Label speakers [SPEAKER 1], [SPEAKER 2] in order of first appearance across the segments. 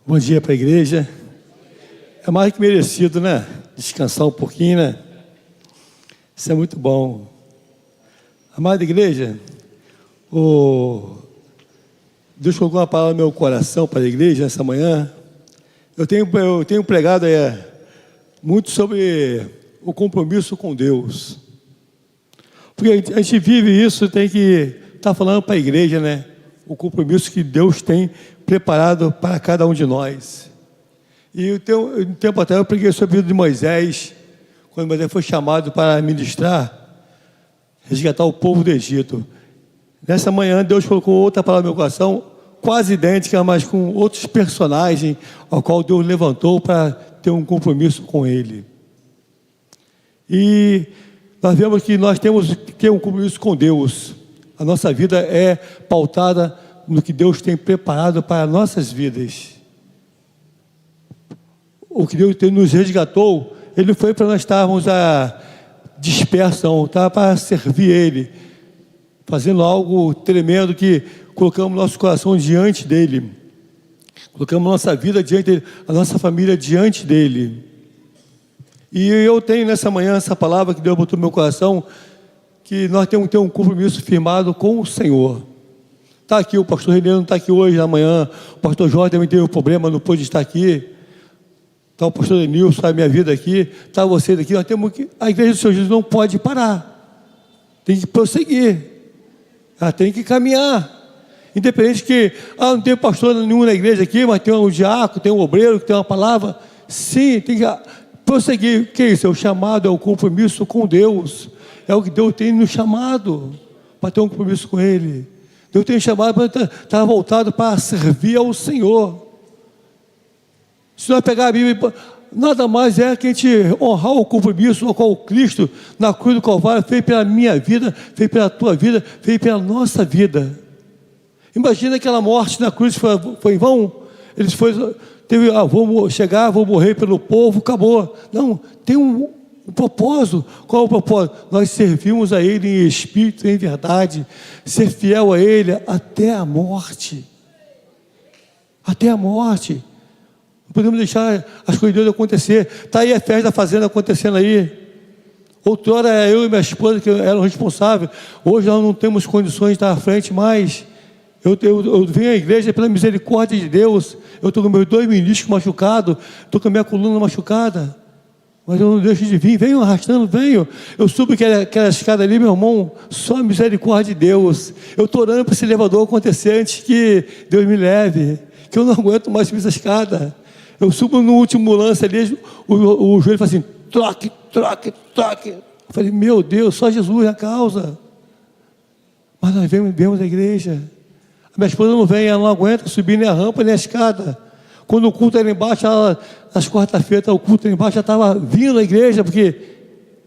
[SPEAKER 1] Bom dia para a igreja. É mais que merecido, né? Descansar um pouquinho, né? Isso é muito bom. Amada igreja, Deus colocou uma palavra no meu coração para a igreja essa manhã. Eu tenho pregado muito sobre o compromisso com Deus. Porque a gente vive isso, tem que estar falando para a igreja, né? O compromisso que Deus tem preparado para cada um de nós. E um tempo atrás eu preguei sobre a vida de Moisés, quando Moisés foi chamado para ministrar, resgatar o povo do Egito. Nessa manhã Deus colocou outra palavra no meu coração, quase idêntica, mas com outros personagens, ao qual Deus levantou para ter um compromisso com Ele. E nós vemos que nós temos que ter um compromisso com Deus. A nossa vida é pautada no que Deus tem preparado para nossas vidas. O que Deus nos resgatou, Ele foi para nós estarmos dispersos, tá? Para servir Ele, fazendo algo tremendo, que colocamos nosso coração diante dEle, colocamos nossa vida diante dEle, a nossa família diante dEle. E eu tenho nessa manhã essa palavra que Deus botou no meu coração, que nós temos que ter um compromisso firmado com o Senhor. Está aqui, o pastor René não está aqui hoje, amanhã, o pastor Jorge também teve um problema, não pôde estar aqui. Está o pastor Denilson, está a minha vida aqui, está você daqui. Nós temos que, a igreja do Senhor Jesus não pode parar, tem que prosseguir, ela tem que caminhar. Independente que, não tem pastor nenhum na igreja aqui, mas tem um diácono, tem um obreiro que tem uma palavra, sim, tem que prosseguir. O que é isso? É o chamado, é o compromisso com Deus, é o que Deus tem nos chamado, para ter um compromisso com Ele. Deus tem chamado para estar voltado para servir ao Senhor. Se nós pegar a Bíblia, nada mais é que a gente honrar o compromisso ao qual Cristo, na cruz do Calvário, fez pela minha vida, fez pela tua vida, fez pela nossa vida. Imagina aquela morte na cruz, foi em vão? Eles vou chegar, vou morrer pelo povo, acabou. Não, tem um propósito. Qual é o propósito? Nós servimos a Ele em espírito e em verdade, ser fiel a Ele até a morte. Até a morte. Não podemos deixar as coisas de Deus acontecer. Está aí a festa da fazenda acontecendo aí. Outrora eu e minha esposa que eram responsáveis. Hoje nós não temos condições de estar à frente mais. Eu venho à igreja pela misericórdia de Deus. Eu estou com meus 2 meniscos machucados, estou com a minha coluna machucada, mas eu não deixo de vir. Venho arrastando, venho. Eu subo aquela escada ali, meu irmão, só a misericórdia de Deus. Eu estou orando para esse elevador acontecer antes que Deus me leve, que eu não aguento mais subir essa escada. Eu subo no último lance ali, o joelho fala assim, troque, troque, troque. Eu falei, meu Deus, só Jesus é a causa. Mas nós vemos a igreja. A minha esposa não vem, ela não aguenta subir nem a rampa, nem a escada. Quando o culto era embaixo, às quarta-feiras, o culto era embaixo, ela estava vindo à igreja, porque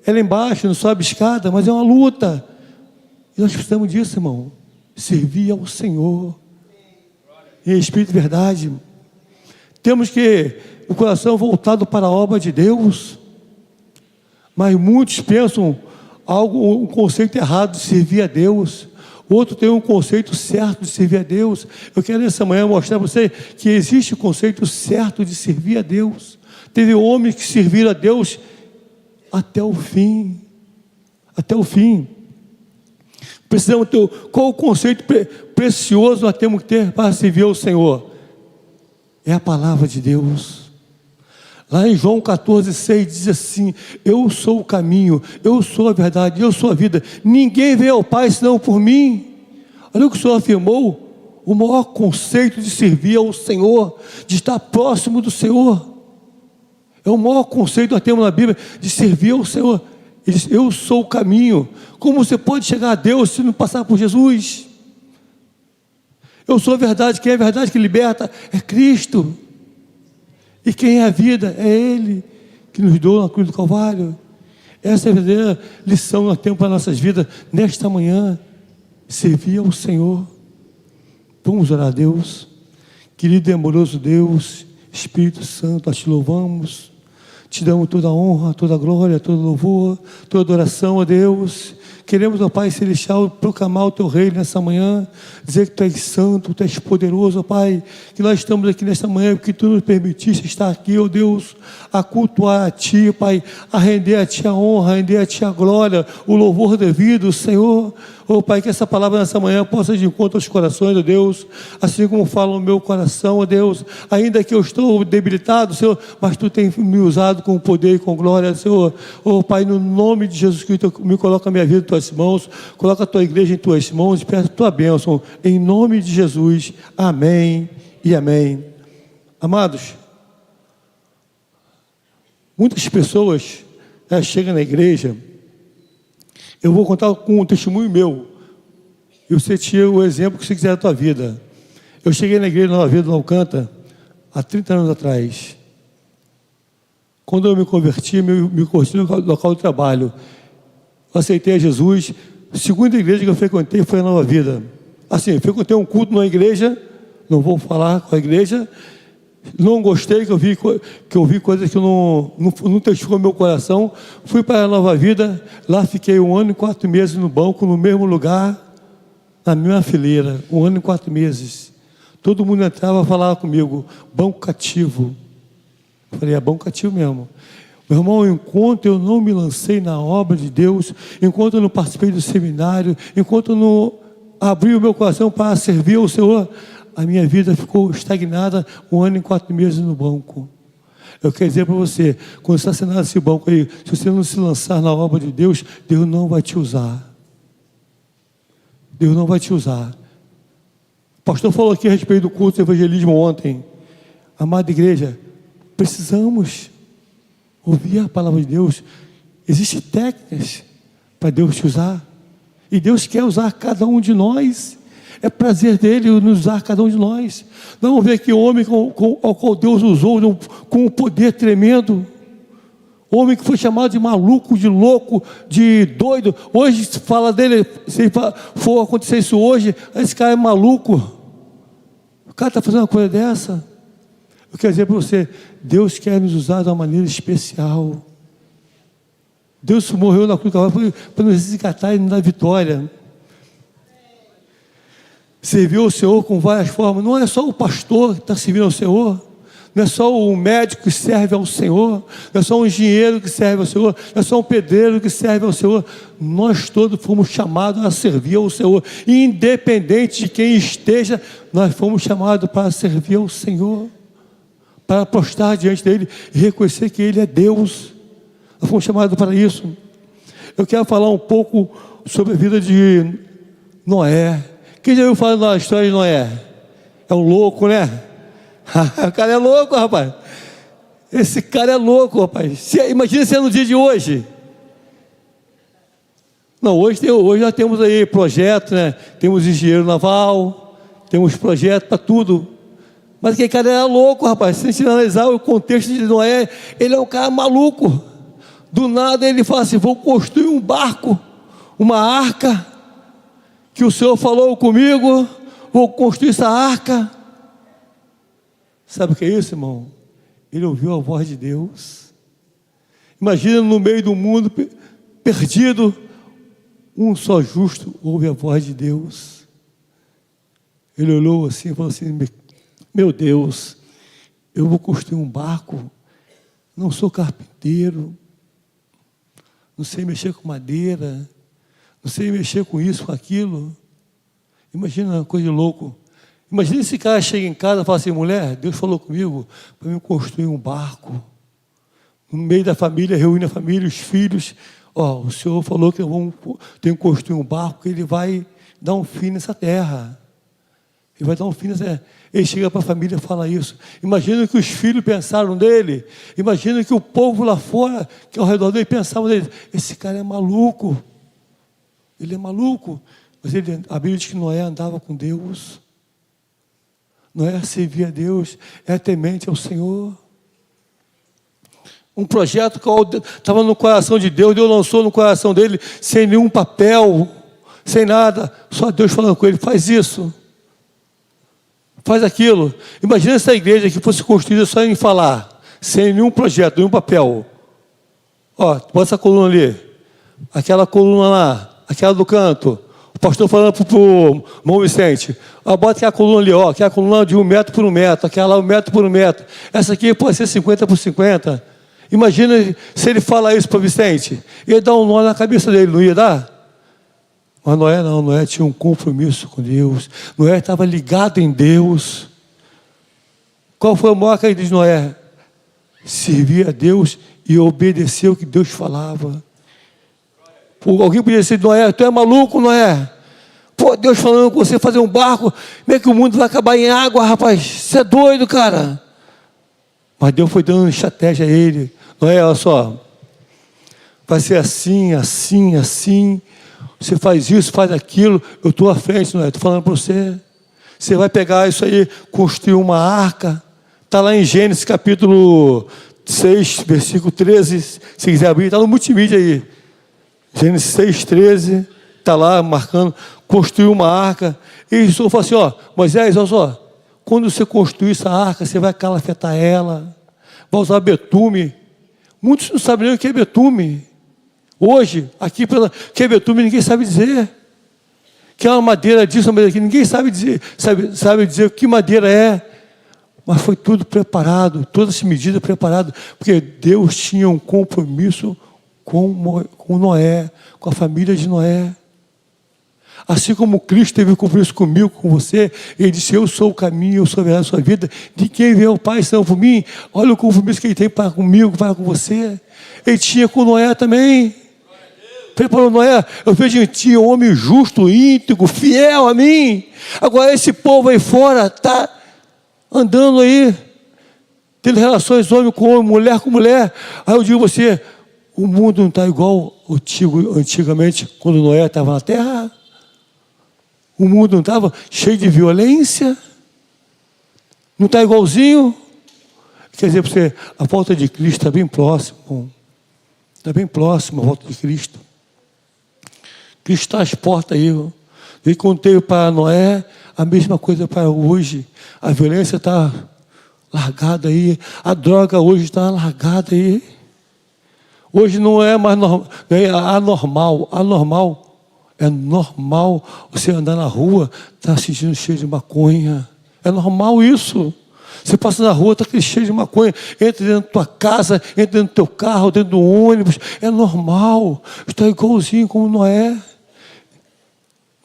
[SPEAKER 1] ela é embaixo, não sobe escada, mas é uma luta. E nós precisamos disso, irmão. Servir ao Senhor em espírito e verdade. Temos que o coração voltado para a obra de Deus. Mas muitos pensam um conceito errado de servir a Deus. Outro tem um conceito certo de servir a Deus. Eu quero nessa manhã mostrar para você que existe o conceito certo de servir a Deus. Teve homens que serviram a Deus até o fim. Até o fim. Precisamos ter qual o conceito precioso nós temos que ter para servir ao Senhor? É a palavra de Deus. Lá em João 14,6 diz assim: eu sou o caminho, eu sou a verdade, eu sou a vida. Ninguém vem ao Pai senão por mim. Olha o que o Senhor afirmou. O maior conceito de servir ao Senhor, de estar próximo do Senhor, é o maior conceito que nós temos na Bíblia, de servir ao Senhor. Ele diz, eu sou o caminho. Como você pode chegar a Deus se não passar por Jesus? Eu sou a verdade. Quem é a verdade que liberta é Cristo. E quem é a vida é Ele, que nos doou na cruz do Calvário. Essa é a verdadeira lição que nós temos para as nossas vidas nesta manhã. Servir ao Senhor. Vamos orar a Deus. Querido e amoroso Deus, Espírito Santo, nós te louvamos, te damos toda a honra, toda a glória, todo louvor, toda adoração a Deus. Queremos, ó Pai Celestial, proclamar o Teu reino nessa manhã, dizer que Tu és santo, Tu és poderoso, ó Pai, que nós estamos aqui nesta manhã, porque Tu nos permitiste estar aqui, ó Deus, a cultuar a Ti, Pai, a render a Ti a honra, a render a Ti a glória, o louvor devido, Senhor. Ó Pai, que essa palavra nessa manhã possa ir de encontro aos corações, ó Deus, assim como fala o meu coração, ó Deus, ainda que eu estou debilitado, Senhor, mas Tu tens me usado com poder e com glória, Senhor. Ó Pai, no nome de Jesus Cristo, me coloca a minha vida em Tuas mãos, coloca a Tua igreja em Tuas mãos e peço a Tua bênção, em nome de Jesus, amém e amém. Amados, muitas pessoas chegam na igreja. Eu vou contar com um testemunho meu. E você tira o exemplo que você quiser da tua vida. Eu cheguei na igreja Nova Vida do Alcântara há 30 anos atrás. Quando eu me converti no local de trabalho. Eu aceitei a Jesus. A segunda igreja que eu frequentei foi a Nova Vida. Assim, frequentei um culto numa igreja, não vou falar com a igreja. Não gostei, que eu vi coisas que não testificou meu coração. Fui para a Nova Vida, lá fiquei 1 ano e 4 meses no banco, no mesmo lugar, na mesma fileira, 1 ano e 4 meses. Todo mundo entrava e falava comigo, banco cativo. Eu falei, é banco cativo mesmo. Meu irmão, enquanto eu não me lancei na obra de Deus, enquanto eu não participei do seminário, enquanto eu não abri o meu coração para servir ao Senhor, a minha vida ficou estagnada 1 ano e 4 meses no banco. Eu quero dizer para você, quando você está sentado nesse banco aí, se você não se lançar na obra de Deus, Deus não vai te usar. Deus não vai te usar. O pastor falou aqui a respeito do culto de evangelismo ontem. Amada igreja, precisamos ouvir a palavra de Deus. Existem técnicas para Deus te usar. E Deus quer usar cada um de nós. É prazer dele nos usar cada um de nós. Nós vamos ver aqui o homem ao qual Deus usou com um poder tremendo. O homem que foi chamado de maluco, de louco, de doido. Hoje se fala dele, se for acontecer isso hoje, esse cara é maluco. O cara está fazendo uma coisa dessa. Eu quero dizer para você, Deus quer nos usar de uma maneira especial. Deus morreu na cruz para nos resgatar e nos dar vitória. Servir ao Senhor com várias formas. Não é só o pastor que está servindo ao Senhor. Não é só o médico que serve ao Senhor. Não é só um engenheiro que serve ao Senhor. Não é só um pedreiro que serve ao Senhor. Nós todos fomos chamados a servir ao Senhor. Independente de quem esteja, nós fomos chamados para servir ao Senhor. Para prostrar diante dEle e reconhecer que Ele é Deus. Nós fomos chamados para isso. Eu quero falar um pouco sobre a vida de Noé. Quem já ouviu falar da história de Noé? É um louco, né? O cara é louco, rapaz. Esse cara é louco, rapaz. Imagina se é no dia de hoje. Não, hoje já temos aí projeto, né? Temos engenheiro naval, temos projeto para tudo. Mas aquele cara era louco, rapaz. Se a gente analisar o contexto de Noé, ele é um cara maluco. Do nada ele fala assim, vou construir um barco, uma arca, que o Senhor falou comigo, vou construir essa arca. Sabe o que é isso, irmão? Ele ouviu a voz de Deus. Imagina no meio do mundo perdido, um só justo ouve a voz de Deus. Ele olhou assim e falou assim, meu Deus, eu vou construir um barco, não sou carpinteiro, não sei mexer com madeira, não sei mexer com isso, com aquilo. Imagina uma coisa de louco. Imagina esse cara chega em casa e fala assim, mulher, Deus falou comigo para eu construir um barco. No meio da família, reúne a família, os filhos. O Senhor falou que eu tenho que construir um barco, que Ele vai dar um fim nessa terra. Ele vai dar um fim nessa terra. Ele chega para a família e fala isso. Imagina que os filhos pensaram dele. Imagina que o povo lá fora, que ao redor dele, pensava dele. Esse cara é maluco. Ele é maluco. Mas a Bíblia diz que Noé andava com Deus. Noé servia a Deus. É temente ao Senhor. Um projeto que estava no coração de Deus. Deus lançou no coração dele sem nenhum papel. Sem nada. Só Deus falando com ele. Faz isso. Faz aquilo. Imagina essa igreja que fosse construída só em falar. Sem nenhum projeto, nenhum papel. Bota essa coluna ali. Aquela coluna lá. aquela do canto. O pastor falando para o irmão Vicente, bota aquela coluna ali, aquela coluna de 1 metro por 1 metro, aquela 1 metro por 1 metro. Essa aqui pode ser 50 por 50. Imagina se ele fala isso para o Vicente. Ia dar um nó na cabeça dele, não ia dar? Mas Noé não, Noé tinha um compromisso com Deus. Noé estava ligado em Deus. Qual foi a maior caída de Noé? Servir a Deus e obedecer o que Deus falava. Alguém podia dizer, Noé, tu é maluco, Noé? Pô, Deus falando com você fazer um barco, como é que o mundo vai acabar em água, rapaz? Você é doido, cara. Mas Deus foi dando estratégia a ele. Noé, olha só, vai ser assim, assim, assim. Você faz isso, faz aquilo. Eu estou à frente, Noé, estou falando para você. Você vai pegar isso aí, construir uma arca. Está lá em Gênesis capítulo 6, versículo 13. Se quiser abrir, está no multimídia aí. Gênesis 6, 13. Está lá marcando, construir uma arca. E o Senhor fala assim, Moisés, olha só. Quando você construir essa arca, você vai calafetar ela. Vai usar betume. Muitos não sabem nem o que é betume. Hoje, aqui, que é betume, ninguém sabe dizer. Que é uma madeira disso, uma madeira aqui, ninguém sabe dizer, sabe dizer que madeira é. Mas foi tudo preparado, todas as medidas preparadas, porque Deus tinha um compromisso com Noé, com a família de Noé. Assim como Cristo teve um compromisso comigo, com você, Ele disse, eu sou o caminho, eu sou a verdade da sua vida, de quem vê o Pai, senão por mim. Olha o compromisso que Ele tem para comigo, para com você. Ele tinha com Noé também. Preparou Noé, eu vejo em ti um homem justo, íntegro, fiel a mim. Agora esse povo aí fora está andando aí, tendo relações homem com homem, mulher com mulher. Aí eu digo a você, o mundo não está igual antigamente, quando Noé estava na terra. O mundo não estava cheio de violência. Não está igualzinho. Quer dizer para você, a volta de Cristo está bem próximo. Está bem próximo a volta de Cristo. Cristo está às portas aí. Ele contei para Noé, a mesma coisa para hoje. A violência está largada aí. A droga hoje está largada aí. Hoje não é mais anormal. É normal você andar na rua, está sentindo cheio de maconha. É normal isso. Você passa na rua, está cheio de maconha. Entra dentro da tua casa, entra dentro do teu carro, dentro do ônibus. É normal. Está igualzinho como Noé.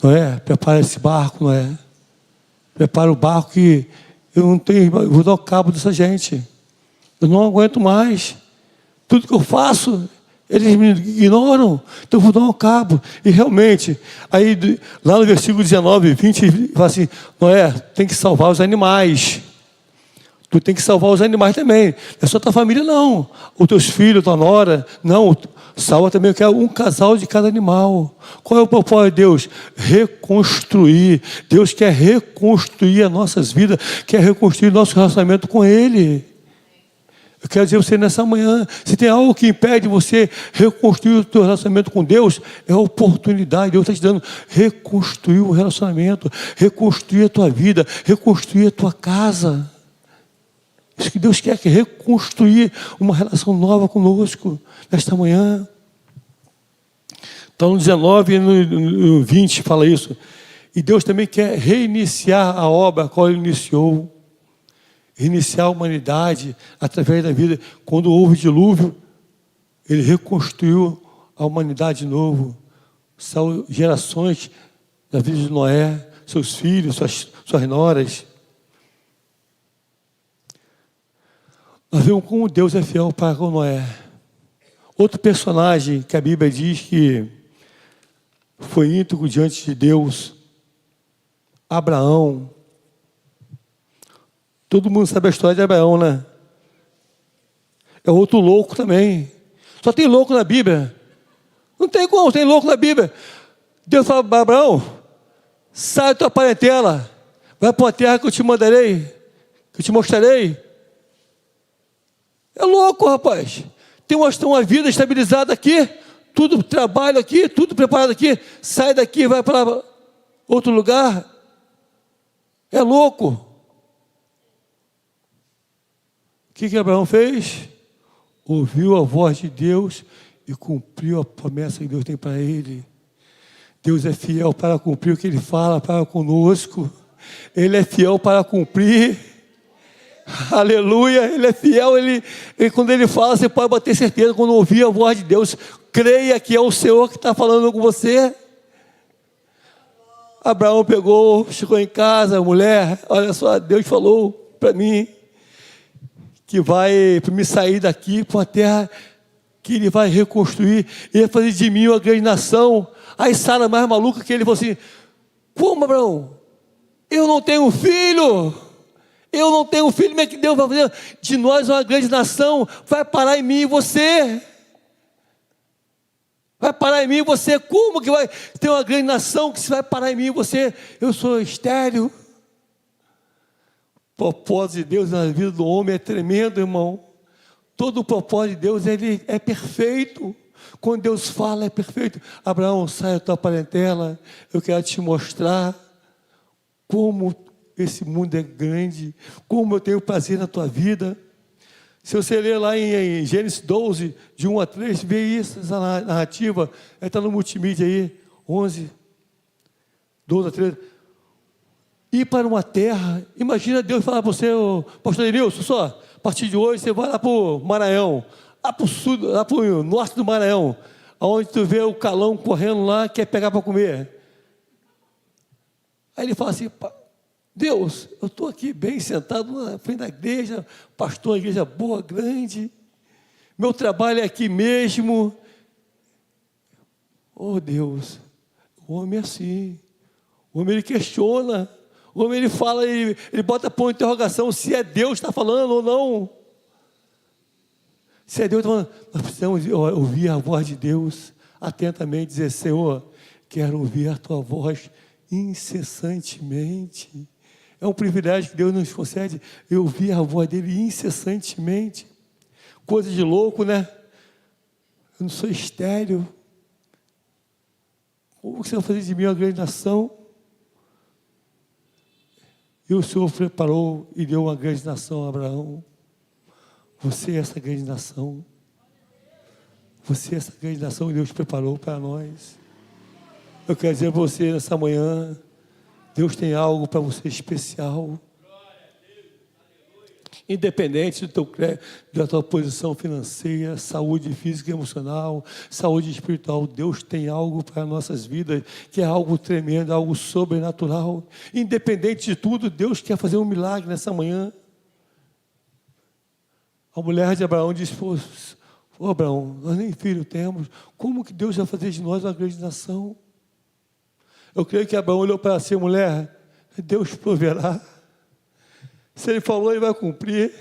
[SPEAKER 1] Noé, prepara esse barco, Noé. Prepara o barco que eu vou dar o cabo dessa gente. Eu não aguento mais. Tudo que eu faço, eles me ignoram. Então eu vou dar um cabo. E realmente, aí lá no versículo 19, 20, fala assim, Noé, tem que salvar os animais. Tu tem que salvar os animais também. Não é só tua família, não. Os teus filhos, tua nora. Não, salva também, eu quero um casal de cada animal. Qual é o propósito de Deus? Reconstruir. Deus quer reconstruir as nossas vidas, quer reconstruir nosso relacionamento com Ele. Eu quero dizer a você nessa manhã, se tem algo que impede você reconstruir o teu relacionamento com Deus, é a oportunidade. Deus está te dando reconstruir o relacionamento, reconstruir a tua vida, reconstruir a tua casa. Isso que Deus quer, que reconstruir uma relação nova conosco nesta manhã. Então no 19 e no 20 fala isso. E Deus também quer reiniciar a obra a qual Ele iniciou. Reiniciar a humanidade através da vida. Quando houve dilúvio, Ele reconstruiu a humanidade de novo. São gerações da vida de Noé, seus filhos, suas noras. Nós vemos como Deus é fiel para com Noé. Outro personagem que a Bíblia diz que foi íntegro diante de Deus, Abraão. Todo mundo sabe a história de Abraão, né? É outro louco também. Só tem louco na Bíblia. Não tem como, tem louco na Bíblia. Deus fala para Abraão, sai da tua parentela, vai para uma terra que eu te mandarei, que eu te mostrarei. É louco, rapaz. Tem uma vida estabilizada aqui, tudo trabalho aqui, tudo preparado aqui. Sai daqui, vai para outro lugar. É louco. O que Abraão fez? Ouviu a voz de Deus e cumpriu a promessa que Deus tem para ele. Deus é fiel para cumprir o que Ele fala para conosco. Ele é fiel para cumprir. Aleluia, Ele é fiel. Quando Ele fala, você pode bater certeza. Quando ouvir a voz de Deus, creia que é o Senhor que está falando com você. Abraão pegou, chegou em casa, mulher, olha só, Deus falou para mim que vai para me sair daqui para uma terra que Ele vai reconstruir, Ele vai fazer de mim uma grande nação. Aí Sara, mais maluca que ele, falou assim: como, Abraão? Eu não tenho filho, como é que Deus vai fazer de nós uma grande nação? Vai parar em mim e você. Vai parar em mim e você. Como que vai ter uma grande nação que se vai parar em mim e você? Eu sou estéril. O propósito de Deus na vida do homem é tremendo, irmão. Todo o propósito de Deus, ele é perfeito. Quando Deus fala, é perfeito. Abraão, sai da tua parentela, eu quero te mostrar como esse mundo é grande, como eu tenho prazer na tua vida. Se você ler lá em Gênesis 12, de 1 a 3, vê isso, essa narrativa, está no multimídia aí, 11, 12 a 13. Ir para uma terra, imagina Deus falar para você, pastor Edilson, só, a partir de hoje você vai lá para o Maranhão, lá para o sul, lá para o norte do Maranhão, onde tu vê o calão correndo lá, quer pegar para comer. Aí ele fala assim: Deus, eu estou aqui bem sentado na frente da igreja, pastor, uma igreja boa, grande, meu trabalho é aqui mesmo. Oh Deus, o homem é assim, o homem ele questiona, o homem ele fala, ele bota por interrogação se é Deus que está falando ou não. Se é Deus que está falando, nós precisamos ouvir a voz de Deus atentamente, dizer: Senhor, quero ouvir a tua voz incessantemente. É um privilégio que Deus nos concede, eu ouvir a voz dele incessantemente. Coisa de louco, né? Eu não sou estéril. Como você vai fazer de mim uma grande nação? E o Senhor preparou e deu uma grande nação a Abraão. Você é essa grande nação. Você é essa grande nação que Deus preparou para nós. Eu quero dizer para você nessa manhã, Deus tem algo para você especial. Independente do teu crédito, da tua posição financeira, saúde física e emocional, saúde espiritual, Deus tem algo para nossas vidas, que é algo tremendo, algo sobrenatural. Independente de tudo, Deus quer fazer um milagre nessa manhã. A mulher de Abraão disse: Ô Abraão, nós nem filho temos, como que Deus vai fazer de nós uma grande nação? Eu creio que Abraão olhou para si: mulher, Deus proverá. Se Ele falou, Ele vai cumprir.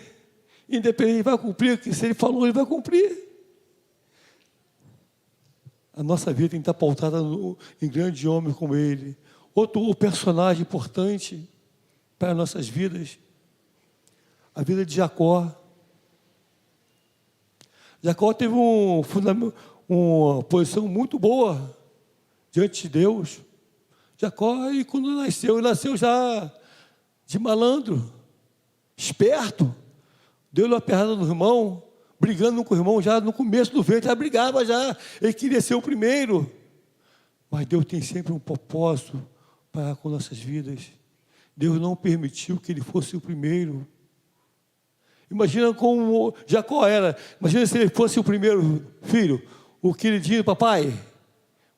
[SPEAKER 1] Independente, Ele vai cumprir. Se Ele falou, Ele vai cumprir. A nossa vida tem que estar pautada em grandes homens como Ele. Outro personagem importante para as nossas vidas, a vida de Jacó. Jacó teve uma posição muito boa diante de Deus. Jacó, e quando nasceu já de malandro, esperto, deu-lhe uma perrada no irmão, brigando com o irmão já no começo do ventre, já brigava já, ele queria ser o primeiro. Mas Deus tem sempre um propósito para com nossas vidas. Deus não permitiu que ele fosse o primeiro. Imagina como Jacó era, imagina se ele fosse o primeiro filho, o queridinho do papai,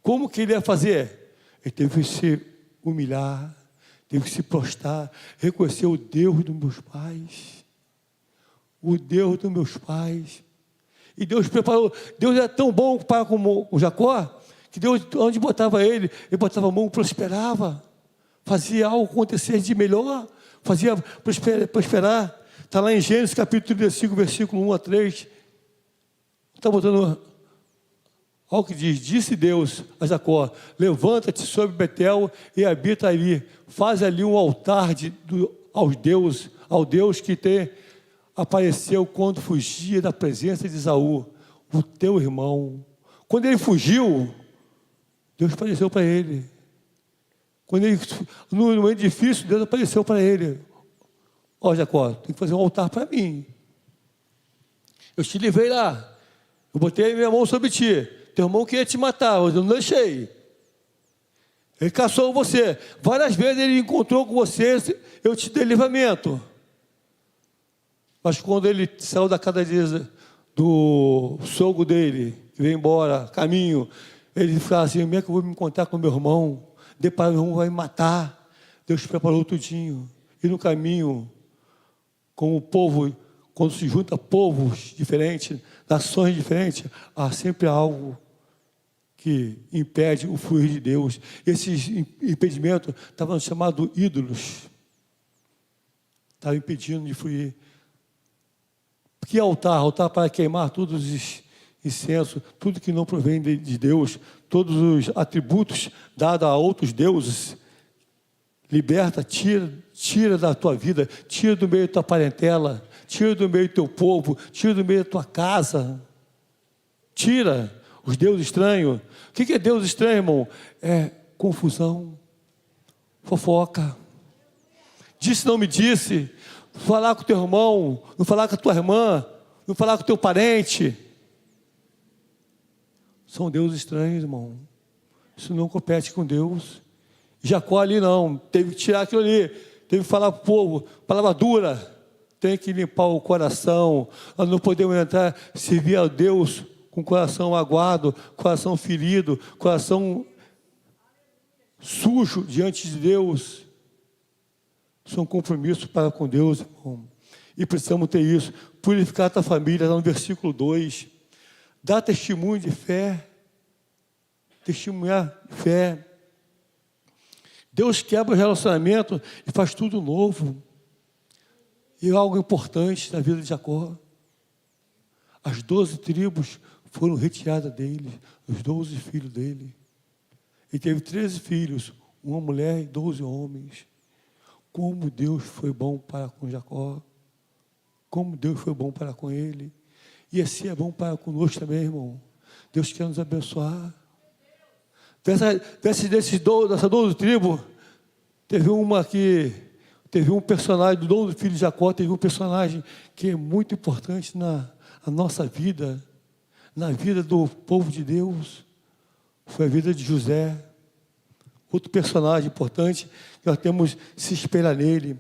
[SPEAKER 1] como que ele ia fazer? Ele teve que se humilhar, teve que se prostrar, reconhecer o Deus dos meus pais. O Deus dos meus pais. E Deus preparou. Deus era tão bom para como o Jacó, que Deus, onde botava ele botava a mão, prosperava. Fazia algo acontecer de melhor. Fazia prosperar. Está lá em Gênesis capítulo 35, versículo 1 a 3. Está botando algo que diz: disse Deus a Jacó: levanta-te sobre Betel e habita ali, faz ali um altar ao Deus que te apareceu quando fugia da presença de Esaú, o teu irmão. Quando ele fugiu, Deus apareceu para ele. No momento difícil, Deus apareceu para ele: ó Jacó, tem que fazer um altar para mim. Eu te levei lá, eu botei a minha mão sobre ti. Teu irmão queria te matar, mas eu não deixei. Ele caçou você. Várias vezes ele encontrou com você, eu te dei livramento. Mas quando ele saiu da casa do sogro dele, que veio embora, caminho, ele falou assim: como é que eu vou me encontrar com meu irmão? Depois meu irmão vai me matar. Deus preparou tudinho. E no caminho, como o povo, quando se junta povos diferentes, nações diferentes, há sempre algo que impede o fluir de Deus. Esses impedimentos estavam chamados ídolos. Estavam impedindo de fluir. Que altar? Altar para queimar todos os incensos, tudo que não provém de Deus, todos os atributos dados a outros deuses. Liberta, tira da tua vida, tira do meio da tua parentela, tira do meio do teu povo, tira do meio da tua casa. Tira os deuses estranhos. O que é Deus estranho, irmão? É confusão, fofoca. Disse, não me disse. Falar com o teu irmão, não falar com a tua irmã, não falar com o teu parente. São deuses estranhos, irmão. Isso não compete com Deus. Jacó ali não, teve que tirar aquilo ali, teve que falar para o povo, palavra dura. Tem que limpar o coração. Nós não podemos entrar, servir a Deus com o coração aguado, coração ferido, coração sujo diante de Deus. Isso é um compromisso para com Deus, irmão. E precisamos ter isso. Purificar a tua família, está no versículo 2. Dá testemunho de fé. Testemunhar de fé. Deus quebra o relacionamento e faz tudo novo. E algo importante na vida de Jacó. As 12 tribos foram retiradas dele. Os 12 filhos dele. Ele teve 13 filhos. Uma mulher e 12 homens. Como Deus foi bom para com Jacó. Como Deus foi bom para com ele. E assim é bom para conosco também, irmão. Deus quer nos abençoar. Dessas 12 tribos, teve um personagem, do 12 filhos de Jacó, teve um personagem que é muito importante na nossa vida, na vida do povo de Deus. Foi a vida de José. Outro personagem importante, que nós temos que se espelhar nele.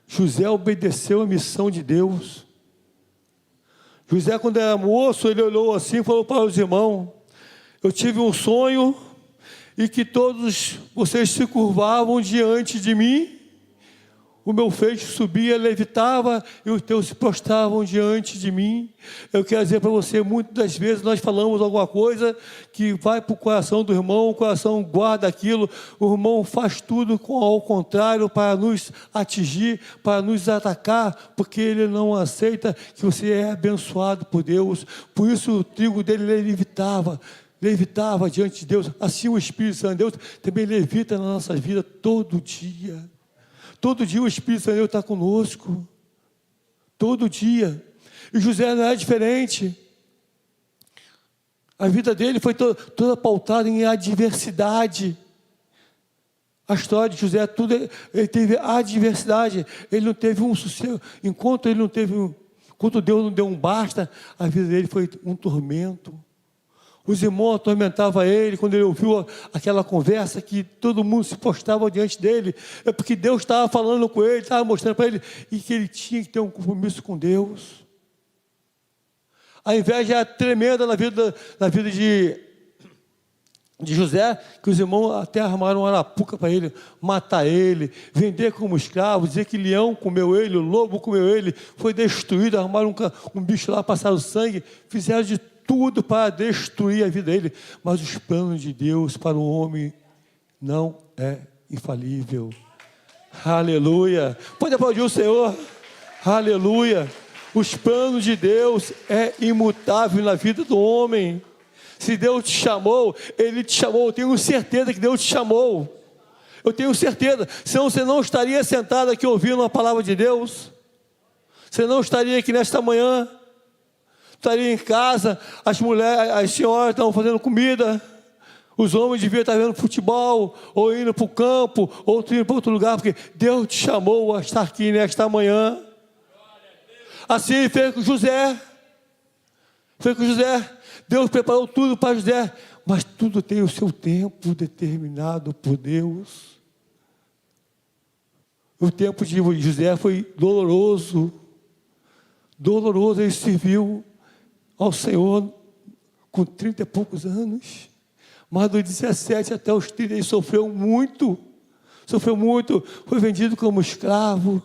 [SPEAKER 1] José obedeceu a missão de Deus. José, quando era moço, ele olhou assim e falou para os irmãos: eu tive um sonho e que todos vocês se curvavam diante de mim. O meu feixe subia, levitava, e os teus se prostravam diante de mim. Eu quero dizer para você, muitas das vezes nós falamos alguma coisa que vai para o coração do irmão, o coração guarda aquilo, o irmão faz tudo ao contrário para nos atingir, para nos atacar, porque ele não aceita que você é abençoado por Deus. Por isso o trigo dele levitava diante de Deus. Assim o Espírito Santo de Deus também levita na nossa vida todo dia. Todo dia o Espírito Santo de Deus está conosco. Todo dia. E José não era diferente. A vida dele foi toda pautada em adversidade. A história de José, ele teve adversidade. Ele não teve um sossego. Enquanto Deus não deu um basta, a vida dele foi um tormento. Os irmãos atormentavam ele quando ele ouviu aquela conversa que todo mundo se postava diante dele. É porque Deus estava falando com ele, estava mostrando para ele e que ele tinha que ter um compromisso com Deus. A inveja é tremenda na vida de José, que os irmãos até armaram uma arapuca para ele, matar ele, vender como escravo, dizer que leão comeu ele, o lobo comeu ele, foi destruído, armaram um bicho lá, passaram sangue, fizeram de tudo para destruir a vida dele. Mas os planos de Deus para o homem não é infalível. Aleluia. Pode aplaudir o Senhor. Aleluia. Os planos de Deus é imutável na vida do homem. Se Deus te chamou, Ele te chamou. Eu tenho certeza que Deus te chamou. Eu tenho certeza. Senão você não estaria sentado aqui ouvindo a palavra de Deus. Você não estaria aqui nesta manhã. Estaria em casa, as senhoras estavam fazendo comida, os homens deviam estar vendo futebol, ou indo para o campo, ou indo para outro lugar, porque Deus te chamou a estar aqui nesta manhã. Assim ele fez com José. Deus preparou tudo para José. Mas tudo tem o seu tempo determinado por Deus. O tempo de José foi doloroso. Doloroso, ele serviu ao Senhor com 30 e poucos anos. Mas dos 17 até os 30 ele sofreu muito. Sofreu muito. Foi vendido como escravo.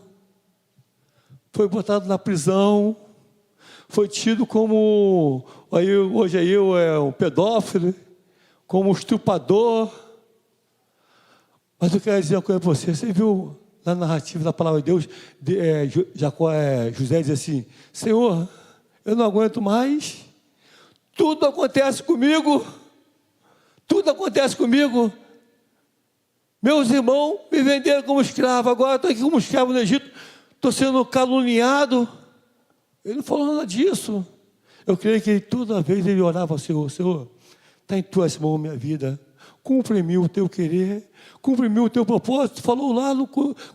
[SPEAKER 1] Foi botado na prisão. Foi tido como, hoje é um pedófilo, como um estuprador. Mas eu quero dizer uma coisa para você. Você viu na narrativa da palavra de Deus, José diz assim: Senhor, eu não aguento mais. Tudo acontece comigo. Tudo acontece comigo. Meus irmãos me venderam como escravo. Agora estou aqui como escravo no Egito. Estou sendo caluniado. Ele não falou nada disso. Eu creio que toda vez ele orava ao Senhor: Senhor, está em tuas mãos minha vida. Cumpre em mim o teu querer. Cumpre em mim o teu propósito. Falou lá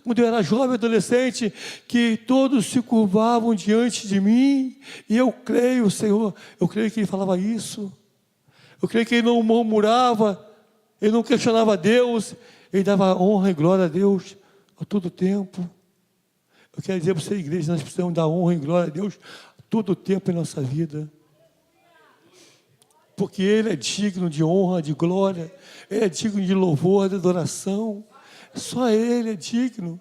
[SPEAKER 1] quando eu era jovem, adolescente, que todos se curvavam diante de mim. E eu creio, Senhor, eu creio que ele falava isso. Eu creio que ele não murmurava, ele não questionava Deus, ele dava honra e glória a Deus a todo tempo. Eu quero dizer para você, igreja, nós precisamos dar honra e glória a Deus a todo tempo em nossa vida. Porque Ele é digno de honra, de glória, Ele é digno de louvor, de adoração. Só Ele é digno.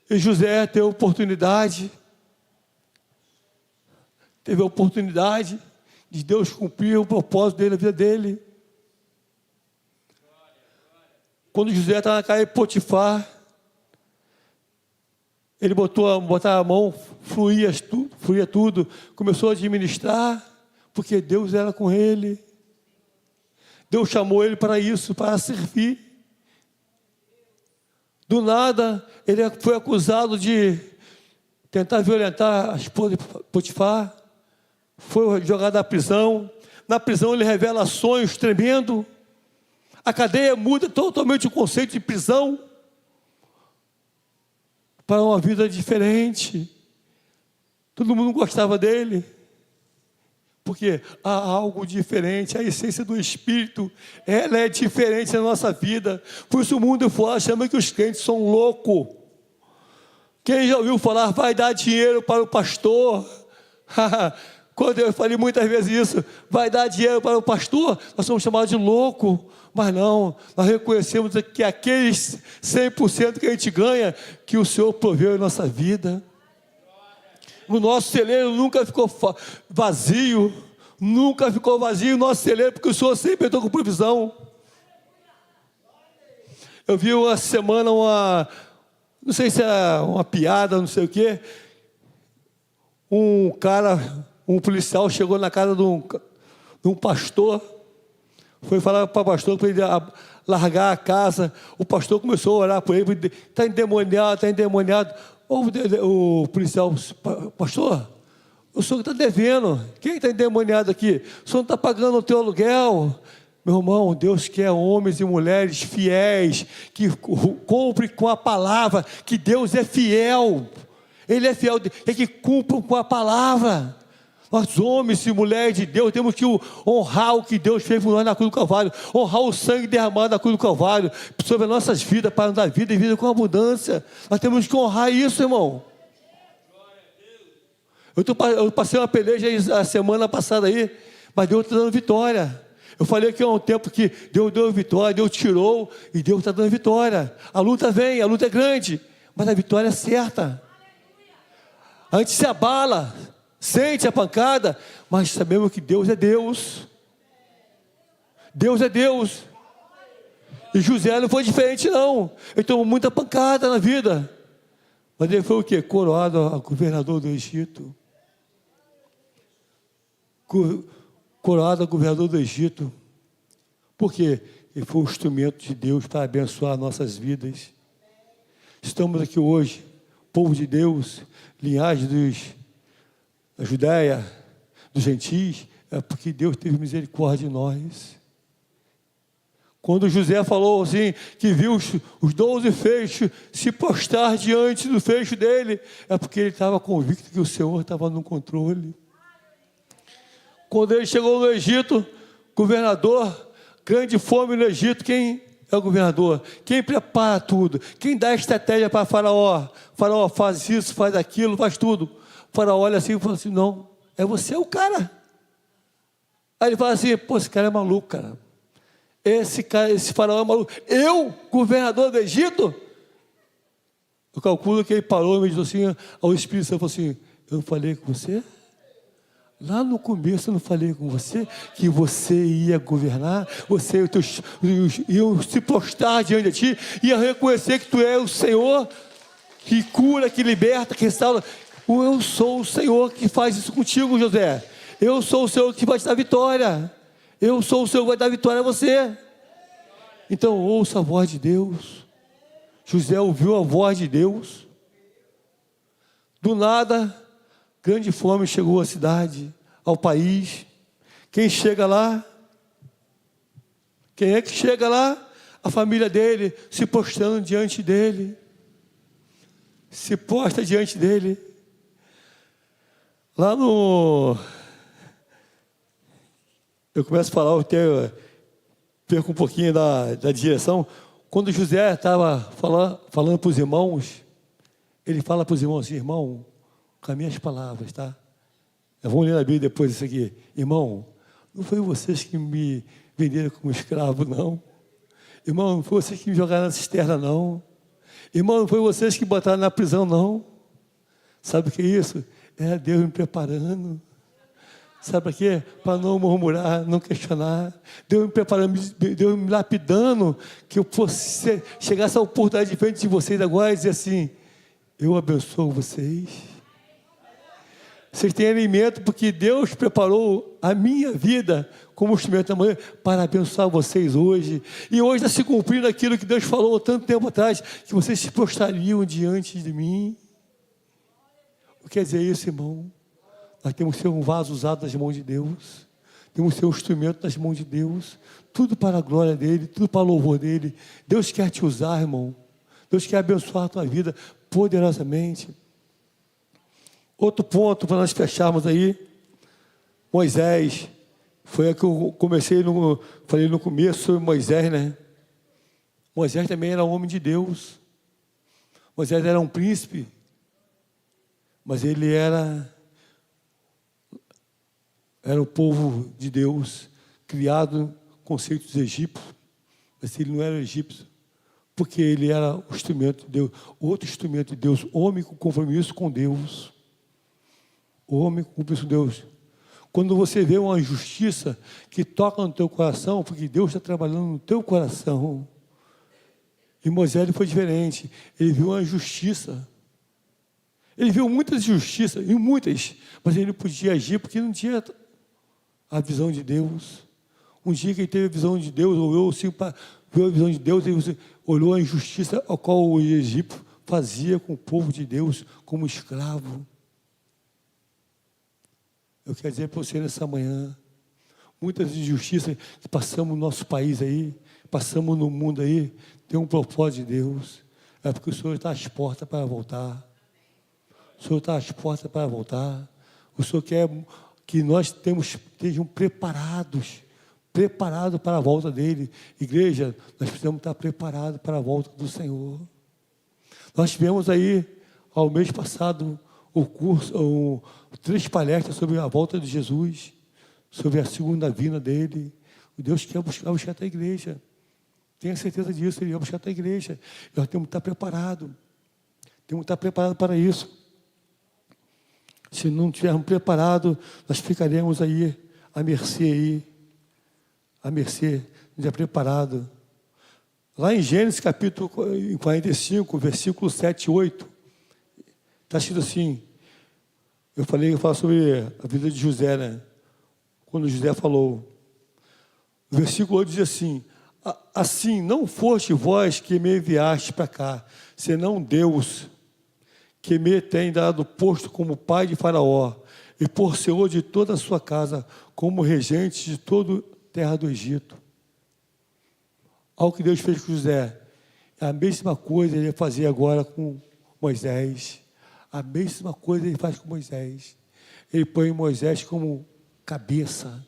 [SPEAKER 1] E José teve a oportunidade de Deus cumprir o propósito dele na vida dele. Quando José estava na casa de Potifar, ele botava a mão, fluía tudo, começou a administrar, porque Deus era com ele. Deus chamou ele para isso, para servir. Do nada, ele foi acusado de tentar violentar a esposa de Potifar, foi jogado na prisão. Na prisão ele revela sonhos tremendos. A cadeia muda totalmente o conceito de prisão para uma vida diferente. Todo mundo gostava dele, porque há algo diferente. A essência do Espírito, ela é diferente na nossa vida. Por isso o mundo fora chama que os crentes são loucos. Quem já ouviu falar, vai dar dinheiro para o pastor? Quando eu falei muitas vezes isso, vai dar dinheiro para o pastor, nós somos chamados de louco. Mas não, nós reconhecemos que aqueles 100% que a gente ganha, que o Senhor proveu em nossa vida. O nosso celeiro nunca ficou vazio, o nosso celeiro, porque o Senhor sempre entrou com provisão. Eu vi uma semana não sei se é uma piada, não sei o quê, um policial chegou na casa de um pastor, foi falar para o pastor para ele largar a casa. O pastor começou a orar por ele: está endemoniado. O policial: pastor, o senhor está devendo. Quem está endemoniado aqui? O senhor não está pagando o teu aluguel. Meu irmão, Deus quer homens e mulheres fiéis, que cumprem com a palavra, que Deus é fiel. Ele é fiel, é que cumpram com a palavra. Nós, homens e mulheres de Deus, temos que honrar o que Deus fez por nós na cruz do Calvário, honrar o sangue derramado na cruz do Calvário, sobre as nossas vidas, para nos dar vida e vida com abundância. Nós temos que honrar isso, irmão. Eu passei uma peleja a semana passada aí, mas Deus está dando vitória. Eu falei que há um tempo que Deus deu vitória, Deus tirou, e Deus está dando vitória. A luta vem, a luta é grande, mas a vitória é certa. A gente se abala, sente a pancada, mas sabemos que Deus é Deus. Deus é Deus. E José não foi diferente não. Ele tomou muita pancada na vida, mas ele foi o quê? Coroado a governador do Egito. Coroado a governador do Egito. Por quê? Ele foi um instrumento de Deus para abençoar nossas vidas. Estamos aqui hoje, povo de Deus, linhagem da Judéia, dos gentis, é porque Deus teve misericórdia de nós. Quando José falou assim, que viu os 12 feixes se prostrar diante do fecho dele, é porque ele estava convicto que o Senhor estava no controle. Quando ele chegou no Egito, Governador, grande fome no Egito, quem é o governador? Quem prepara tudo? Quem dá estratégia para Faraó? Faraó faz isso, faz aquilo, faz tudo. Faraó olha assim e fala assim, não, é você o cara. Aí ele fala assim, pô, esse cara é maluco, cara. Esse Faraó é maluco. Eu, governador do Egito? Eu calculo que ele parou e me disse assim, ao Espírito Santo, falou assim, eu não falei com você? Lá no começo eu não falei com você que você ia governar, você e os teus iam se prostrar diante de ti, ia reconhecer que tu é o Senhor que cura, que liberta, que restaura. Eu sou o Senhor que faz isso contigo, José. Eu sou o Senhor que vai te dar vitória. Eu sou o Senhor que vai dar vitória a você. Então ouça a voz de Deus. José ouviu a voz de Deus. Do nada, grande fome chegou à cidade, ao país. Quem chega lá? Quem é que chega lá? A família dele, se prostrando diante dele. Se prostra diante dele. Lá no... Eu começo a falar, eu perco um pouquinho da direção. Quando José estava falando para os irmãos, ele fala para os irmãos assim, irmão, com as minhas palavras, tá? Vamos ler na Bíblia depois isso aqui. Irmão, não foi vocês que me venderam como escravo, não. Irmão, não foi vocês que me jogaram na cisterna, não. Irmão, não foi vocês que botaram na prisão, não. Sabe o que é isso? É Deus me preparando. Sabe para quê? Para não murmurar, não questionar. Deus me preparando, Deus me lapidando, que eu fosse chegar essa oportunidade de frente de vocês agora e dizer assim, eu abençoo vocês. Vocês têm alimento porque Deus preparou a minha vida como instrumento da manhã para abençoar vocês hoje. E hoje está se cumprindo aquilo que Deus falou tanto tempo atrás, que vocês se prostrariam diante de mim. O que quer dizer isso, irmão? Nós temos que ser um vaso usado nas mãos de Deus. Temos que ser um instrumento nas mãos de Deus. Tudo para a glória dEle, tudo para o louvor dEle. Deus quer te usar, irmão. Deus quer abençoar a tua vida poderosamente. Outro ponto para nós fecharmos aí. Moisés. Foi a que eu falei no começo sobre Moisés, né? Moisés também era um homem de Deus. Moisés era um príncipe. Mas ele era o povo de Deus, criado com conceitos egípcios, mas ele não era egípcio, porque ele era o instrumento de Deus, outro instrumento de Deus, homem com compromisso com Deus, homem com compromisso com Deus. Quando você vê uma injustiça que toca no teu coração, porque Deus está trabalhando no teu coração, e Moisés foi diferente, ele viu uma injustiça. Ele viu muitas injustiças, e muitas, mas ele não podia agir porque não tinha a visão de Deus. Um dia que ele teve a visão de Deus, olhou assim, viu a visão de Deus, ele olhou a injustiça a qual o Egito fazia com o povo de Deus como escravo. Eu quero dizer para você nessa manhã, muitas injustiças que passamos no nosso país aí, passamos no mundo aí, tem um propósito de Deus. É porque o Senhor está às portas para voltar. O Senhor está às portas para voltar. O Senhor quer que nós estejam preparados para a volta dEle. Igreja, nós precisamos estar preparados para a volta do Senhor. Nós tivemos aí, ao mês passado, o curso, 3 palestras sobre a volta de Jesus, sobre a segunda vinda dEle. O Deus quer buscar a tua igreja. Tenha certeza disso, Ele vai buscar a tua igreja. Nós temos que estar preparados. Temos que estar preparados para isso. Se não estivermos preparados, nós ficaremos aí, à mercê, não é preparado. Lá em Gênesis capítulo 45, versículo 7 e 8, está escrito assim, eu falo sobre a vida de José, né? Quando José falou, o versículo 8 diz assim, assim não foste vós que me enviaste para cá, senão Deus, que me tem dado posto como pai de Faraó, e por senhor de toda a sua casa, como regente de toda a terra do Egito. Algo que Deus fez com José, a mesma coisa Ele vai fazer agora com Moisés. A mesma coisa Ele faz com Moisés. Ele põe Moisés como cabeça.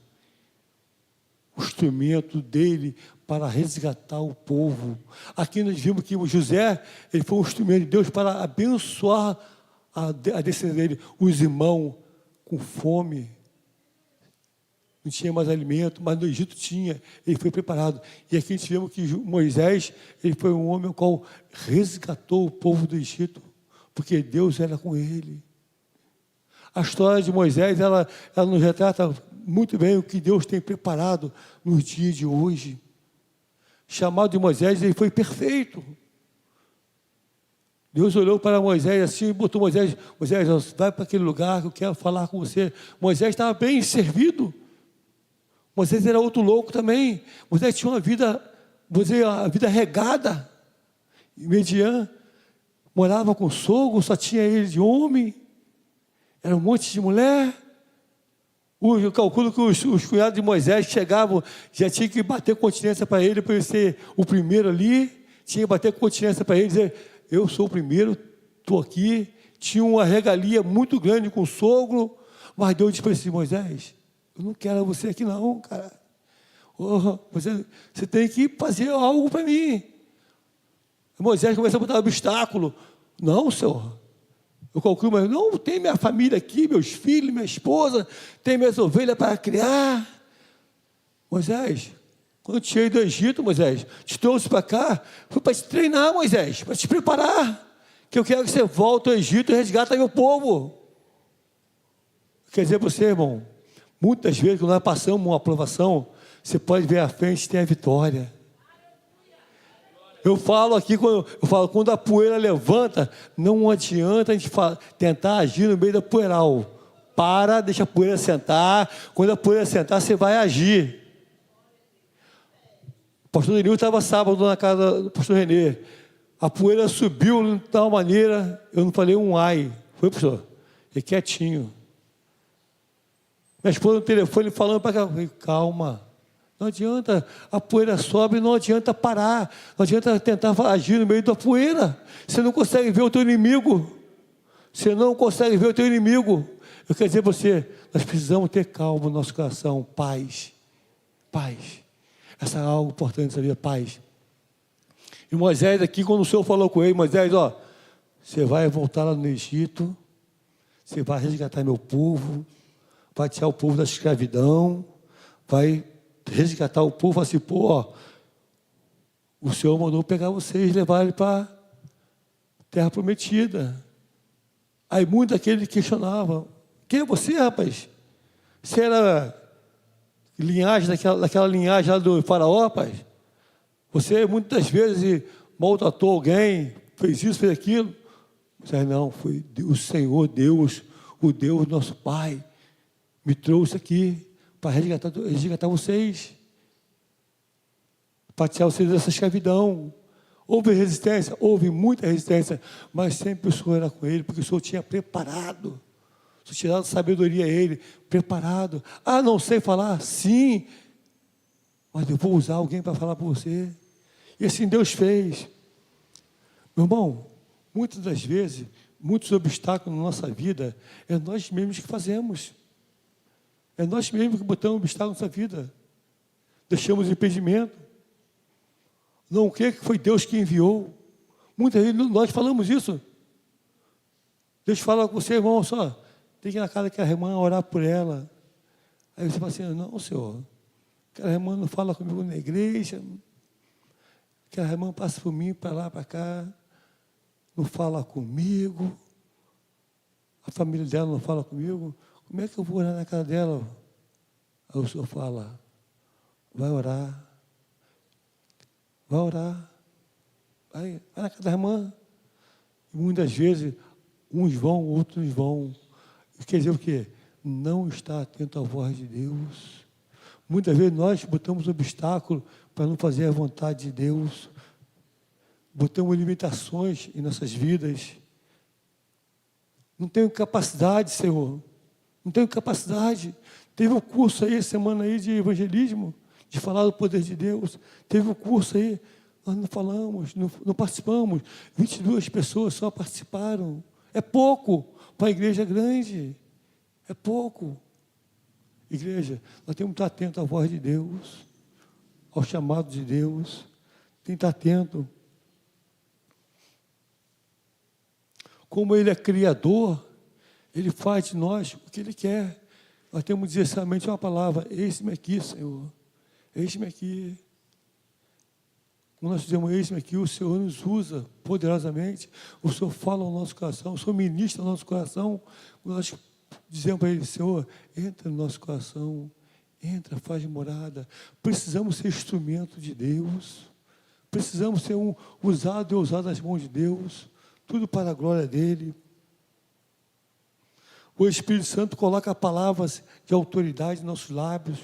[SPEAKER 1] o instrumento dele para resgatar o povo. Aqui nós vimos que o José, ele foi um instrumento de Deus para abençoar a descendência dele, os irmãos com fome. Não tinha mais alimento, mas no Egito tinha, ele foi preparado. E aqui nós vemos que Moisés, ele foi um homem ao qual resgatou o povo do Egito, porque Deus era com ele. A história de Moisés, ela nos retrata muito bem o que Deus tem preparado nos dias de hoje. Chamado de Moisés, ele foi perfeito. Deus olhou para Moisés assim e botou Moisés, vai para aquele lugar que eu quero falar com você. Moisés estava bem servido. Moisés era outro louco também. Moisés tinha uma vida regada. E Midian morava com o sogro, só tinha ele de homem. Era um monte de mulher. Eu calculo que os cunhados de Moisés chegavam, já tinha que bater continência para ele ser o primeiro ali. Tinha que bater continência para ele, dizer, eu sou o primeiro, estou aqui. Tinha uma regalia muito grande com o sogro. Mas Deus disse para ele, Moisés, eu não quero você aqui não, cara. Você tem que fazer algo para mim. Moisés começou a botar obstáculo. Não, Senhor. Eu calculo, mas não, tem minha família aqui, meus filhos, minha esposa, tem minhas ovelhas para criar. Moisés, quando eu te tirei do Egito, Moisés, te trouxe para cá, foi para te treinar, Moisés, para te preparar, que eu quero que você volte ao Egito e resgata meu povo. Quer dizer para você, irmão, muitas vezes quando nós passamos uma aprovação, você pode ver à frente tem a vitória. Eu falo aqui, quando a poeira levanta, não adianta a gente tentar agir no meio da poeiral. Deixa a poeira sentar. Quando a poeira sentar, você vai agir. O pastor Denil estava sábado na casa do pastor Renê. A poeira subiu de tal maneira, eu não falei um ai. Foi, pastor? E quietinho. Minha esposa no telefone falando para cá, calma. Não adianta, a poeira sobe, não adianta parar, não adianta tentar agir no meio da poeira. Você não consegue ver o teu inimigo. Você não consegue ver o teu inimigo. Eu quero dizer para você, nós precisamos ter calma no nosso coração, paz. Paz. Essa é algo importante, sabia? Paz. E Moisés aqui, quando o Senhor falou com ele, Moisés, você vai voltar lá no Egito, você vai resgatar meu povo, vai tirar o povo da escravidão, vai resgatar o povo, assim, o Senhor mandou pegar vocês e levar ele para a terra prometida. Aí muitos daqueles questionavam, quem é você, rapaz? Você era linhagem, daquela linhagem lá do faraó, rapaz? Você muitas vezes maltratou alguém, fez isso, fez aquilo. Mas não, foi o Senhor Deus, o Deus nosso Pai, me trouxe aqui para resgatar vocês, para tirar vocês dessa escravidão. Houve resistência, houve muita resistência, mas sempre o Senhor era com ele, porque o Senhor tinha preparado, o Senhor tinha dado sabedoria a ele, preparado. Não sei falar? Sim, mas eu vou usar alguém para falar para você. E assim Deus fez. Meu irmão, muitas das vezes, muitos obstáculos na nossa vida, é nós mesmos que fazemos. É nós mesmos que botamos obstáculos na nossa vida. Deixamos impedimento. Não creio que foi Deus que enviou. Muitas vezes nós falamos isso. Deus fala com você, irmão, tem que ir na casa daquela irmã orar por ela. Aí você fala assim, não, Senhor, aquela irmã não fala comigo na igreja, aquela irmã passa por mim, para lá, para cá, não fala comigo, a família dela não fala comigo. Como é que eu vou orar na casa dela? Aí o Senhor fala, vai orar. Vai orar. Vai na casa da irmã. E muitas vezes, uns vão, outros vão. Quer dizer o quê? Não está atento à voz de Deus. Muitas vezes nós botamos obstáculo para não fazer a vontade de Deus. Botamos limitações em nossas vidas. Não tenho capacidade, Senhor. Não tenho capacidade. Teve um curso aí, semana aí de evangelismo, de falar do poder de Deus. Teve um curso aí, nós não falamos, não participamos. 22 pessoas só participaram. É pouco para a igreja grande. É pouco. Igreja, nós temos que estar atentos à voz de Deus, ao chamado de Deus. Tem que estar atento. Como Ele é Criador, Ele faz de nós o que Ele quer. Nós temos que dizer somente uma palavra: eis-me aqui, Senhor. Eis-me aqui. Quando nós dizemos eis-me aqui, o Senhor nos usa poderosamente. O Senhor fala ao nosso coração, o Senhor ministra ao nosso coração. Quando nós dizemos para Ele: Senhor, entra no nosso coração, entra, faz morada. Precisamos ser instrumento de Deus. Precisamos ser usado e usado nas mãos de Deus. Tudo para a glória dEle. O Espírito Santo coloca palavras de autoridade em nossos lábios.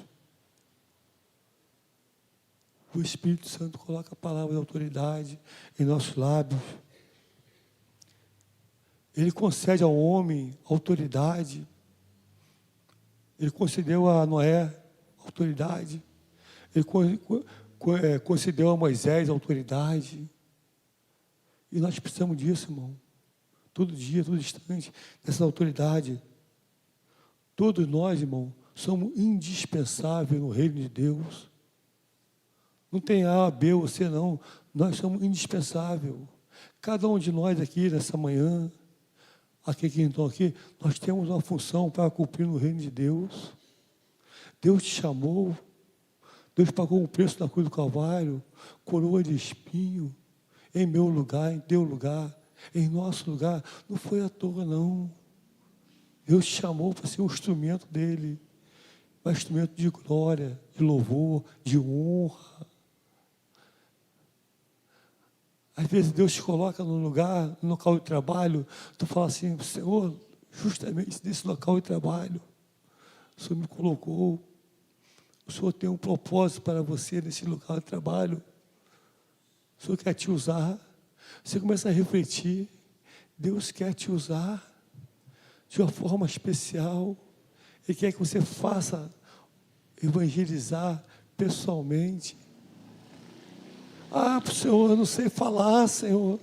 [SPEAKER 1] O Espírito Santo coloca palavras de autoridade em nossos lábios. Ele concede ao homem autoridade. Ele concedeu a Noé autoridade. Ele concedeu a Moisés autoridade. E nós precisamos disso, irmão. Todo dia, todo instante, dessa autoridade. Todos nós, irmão, somos indispensáveis no reino de Deus. Não tem A, B ou C, não. Nós somos indispensáveis. Cada um de nós aqui, nessa manhã, aqui que estão aqui, nós temos uma função para cumprir no reino de Deus. Deus te chamou. Deus pagou um preço na cruz do Calvário, coroa de espinho, em meu lugar, em teu lugar, em nosso lugar. Não foi à toa, não. Deus te chamou para ser um instrumento dEle, um instrumento de glória, de louvor, de honra. Às vezes Deus te coloca no local de trabalho, tu fala assim: Senhor, justamente nesse local de trabalho, o Senhor me colocou. O Senhor tem um propósito para você nesse local de trabalho. O Senhor quer te usar. Você começa a refletir. Deus quer te usar de uma forma especial. Ele quer que você faça evangelizar pessoalmente. Ah, Senhor, eu não sei falar, Senhor.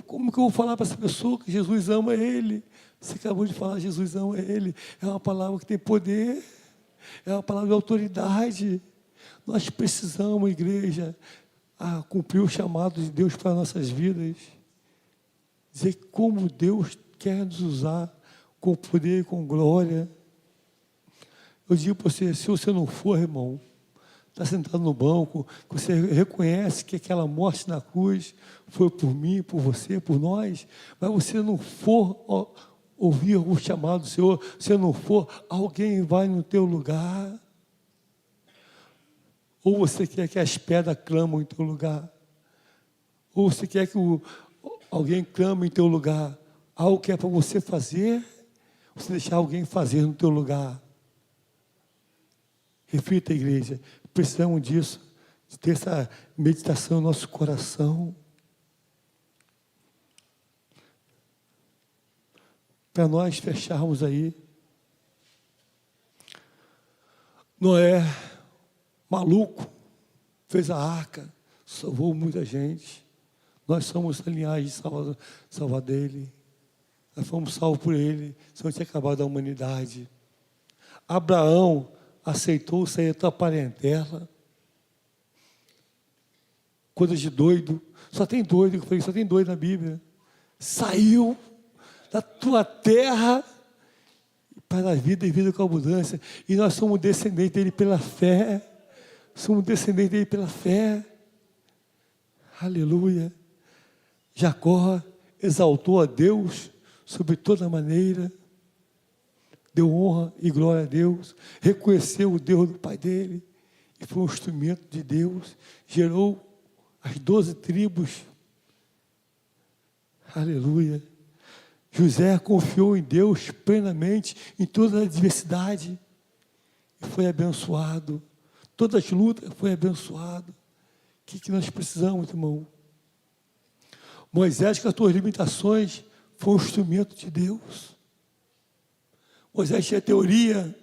[SPEAKER 1] Como que eu vou falar para essa pessoa que Jesus ama ele? Você acabou de falar: Jesus ama ele. É uma palavra que tem poder. É uma palavra de autoridade. Nós precisamos, igreja, cumprir o chamado de Deus para nossas vidas. Dizer como Deus quer nos usar com poder e com glória. Eu digo para você: se você não for, irmão, está sentado no banco, você reconhece que aquela morte na cruz foi por mim, por você, por nós, mas você não for ouvir o chamado do Senhor, se não for, alguém vai no teu lugar. Ou você quer que as pedras clamam em teu lugar, ou você quer que alguém clame em teu lugar, algo que é para você fazer, você deixar alguém fazer no teu lugar. Reflita, igreja, precisamos disso, de ter essa meditação no nosso coração. Para nós fecharmos aí. Noé, maluco, fez a arca, salvou muita gente. Nós somos a linhagem de salvar dele. Nós fomos salvos por ele, senão tinha acabado a humanidade. Abraão aceitou sair da tua parentela. Coisa de doido. Só tem doido, eu falei, só tem doido na Bíblia. Saiu da tua terra para a vida e vida com abundância. E nós somos descendentes dele pela fé. Somos descendentes dele pela fé. Aleluia. Jacó exaltou a Deus sobre toda maneira. Deu honra e glória a Deus. Reconheceu o Deus do pai dele. E foi um instrumento de Deus. Gerou as 12 tribos. Aleluia. José confiou em Deus plenamente em toda a adversidade e foi abençoado. Todas as lutas foi abençoado. O que nós precisamos, irmão? Moisés, com as suas limitações, foi um instrumento de Deus. Moisés tinha teoria,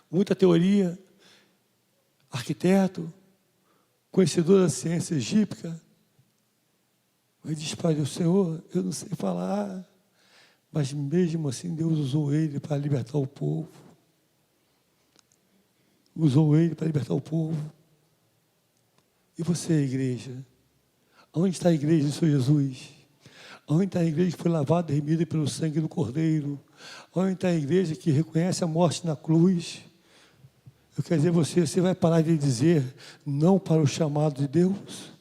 [SPEAKER 1] muita teoria, arquiteto, conhecedor da ciência egípcia. Mas diz para Deus: Senhor, eu não sei falar, mas mesmo assim Deus usou ele para libertar o povo. usou ele para libertar o povo. E você, igreja? Onde está a igreja do Senhor Jesus? Onde está a igreja que foi lavada e remida pelo sangue do Cordeiro? Onde está a igreja que reconhece a morte na cruz? Eu quero dizer a você, você vai parar de dizer não para o chamado de Deus?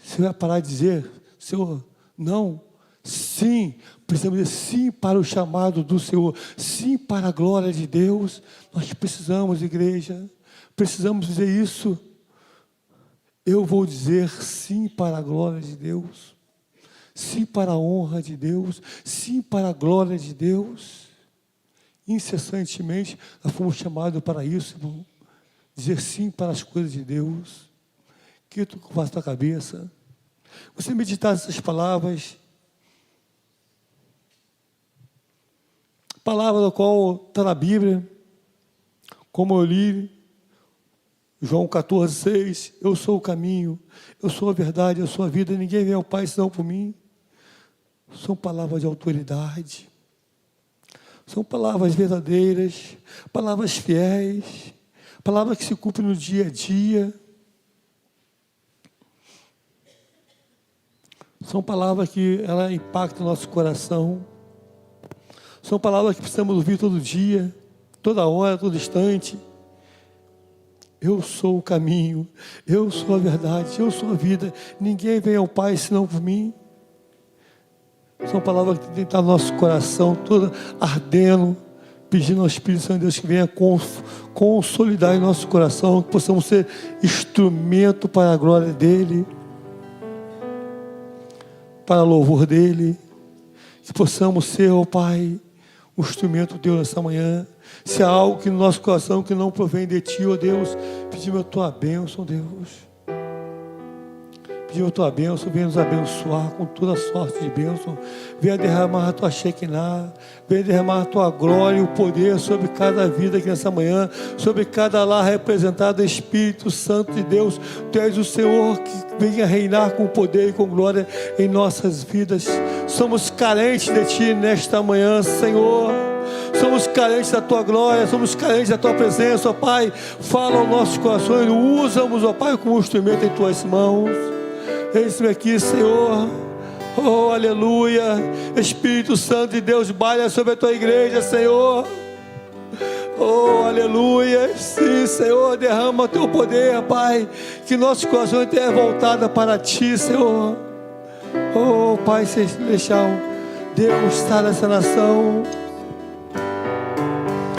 [SPEAKER 1] Você vai parar de dizer, Senhor, não? Sim, precisamos dizer sim para o chamado do Senhor, sim para a glória de Deus. Nós precisamos, igreja, precisamos dizer isso. Eu vou dizer sim para a glória de Deus, sim para a honra de Deus, sim para a glória de Deus. Incessantemente, nós fomos chamados para isso, irmão. Dizer sim para as coisas de Deus. Que tu faz a tua cabeça. Você meditar essas palavras, palavra da qual está na Bíblia, como eu li, João 14,6, eu sou o caminho, eu sou a verdade, eu sou a vida, ninguém vem ao Pai senão por mim. São palavras de autoridade, são palavras verdadeiras, palavras fiéis, palavras que se cumprem no dia a dia. São palavras que ela impactam o nosso coração. São palavras que precisamos ouvir todo dia, toda hora, todo instante. Eu sou o caminho, eu sou a verdade, eu sou a vida. Ninguém vem ao Pai senão por mim. São palavras que tem que estar no nosso coração, todo ardendo, pedindo ao Espírito Santo de Deus que venha consolidar em nosso coração, que possamos ser instrumento para a glória dEle, para o louvor dEle, que possamos ser, ó Pai, um instrumento de Deus nessa manhã. Se há algo que no nosso coração que não provém de Ti, ó Deus, pedimos a Tua bênção, Deus. Pedimos a Tua bênção, venha nos abençoar com toda sorte de bênção. Venha derramar a Tua Shekinah, venha derramar a Tua glória e o poder sobre cada vida aqui nessa manhã, sobre cada lar representado, Espírito Santo de Deus. Tu és o Senhor que venha reinar com poder e com glória em nossas vidas. Somos carentes de Ti nesta manhã, Senhor. Somos carentes da Tua glória, somos carentes da Tua presença, ó Pai. Fala aos nossos corações, usa-nos, ó Pai, como instrumento em Tuas mãos. Eis-me aqui, Senhor. Oh, aleluia. Espírito Santo de Deus, baila sobre a Tua igreja, Senhor. Oh, aleluia. Sim, Senhor, derrama o Teu poder, Pai. Que nossos corações tenham voltado para Ti, Senhor. Oh, Pai celestial, Deus está nessa nação.